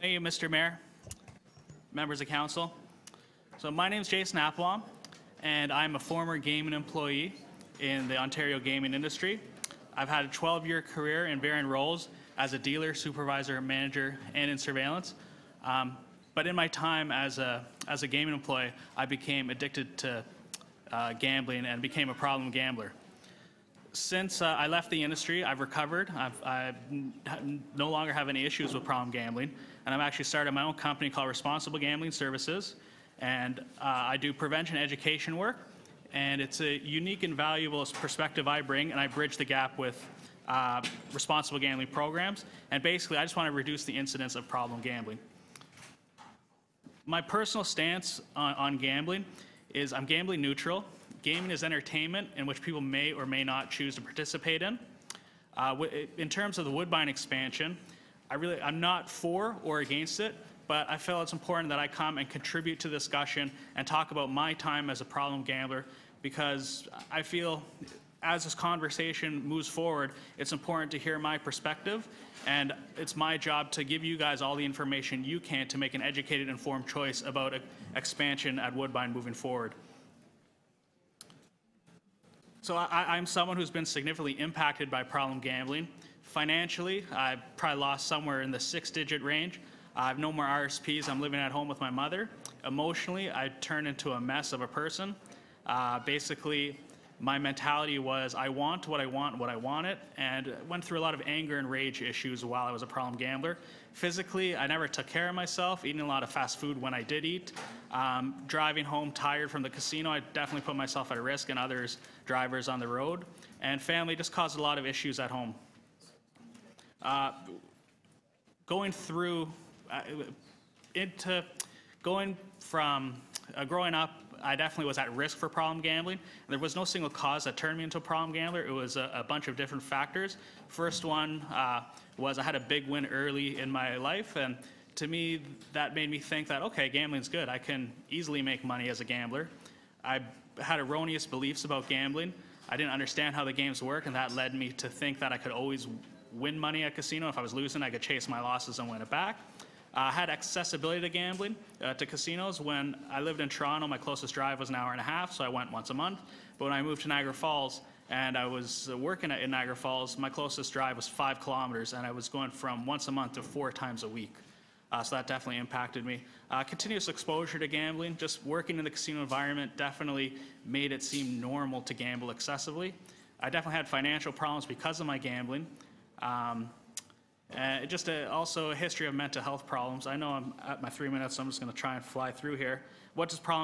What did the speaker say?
Thank you, Mr. Mayor, members of council. So my name is Jason Applebaum, and I'm a former gaming employee in the Ontario gaming industry. I've had a 12-year career in varying roles as a dealer, supervisor, manager, and in surveillance. But in my time as a gaming employee, I became addicted to gambling and became a problem gambler. Since I left the industry, I've recovered. I no longer have any issues with problem gambling, and I've actually started my own company called Responsible Gambling Services, and I do prevention education work, and it's a unique and valuable perspective I bring, and I bridge the gap with responsible gambling programs, and basically I just want to reduce the incidence of problem gambling. My personal stance on gambling is I'm gambling neutral. Gaming is entertainment in which people may or may not choose to participate in. In terms of the Woodbine expansion, I'm not for or against it, but I feel it's important that I come and contribute to the discussion and talk about my time as a problem gambler, because I feel as this conversation moves forward, it's important to hear my perspective, and it's my job to give you guys all the information you can to make an educated, informed choice about expansion at Woodbine moving forward. So I'm someone who's been significantly impacted by problem gambling. Financially, I've probably lost somewhere in the 6-digit range. I have no more RSPs. I'm living at home with my mother. Emotionally, I turned into a mess of a person. Basically, my mentality was I want what I want when I want it, and went through a lot of anger and rage issues while I was a problem gambler. Physically, I never took care of myself, eating a lot of fast food when I did eat. Driving home tired from the casino, I definitely put myself at a risk and others drivers on the road. And family just caused a lot of issues at home. Going from growing up, I definitely was at risk for problem gambling. There was no single cause that turned me into a problem gambler. It was a bunch of different factors. First one was I had a big win early in my life, and to me that made me think that, okay, gambling's good. I can easily make money as a gambler. I had erroneous beliefs about gambling. I didn't understand how the games work, and that led me to think that I could always win money at casino. If I was losing, I could chase my losses and win it back. I had accessibility to gambling, to casinos. When I lived in Toronto, my closest drive was an hour and a half, so I went once a month. But when I moved to Niagara Falls and I was working in Niagara Falls, my closest drive was 5 kilometers, and I was going from once a month to 4 times a week. So that definitely impacted me. Continuous exposure to gambling, just working in the casino environment definitely made it seem normal to gamble excessively. I definitely had financial problems because of my gambling. Also a history of mental health problems. I know I'm at my 3 minutes, so I'm just going to try and fly through here. What does problem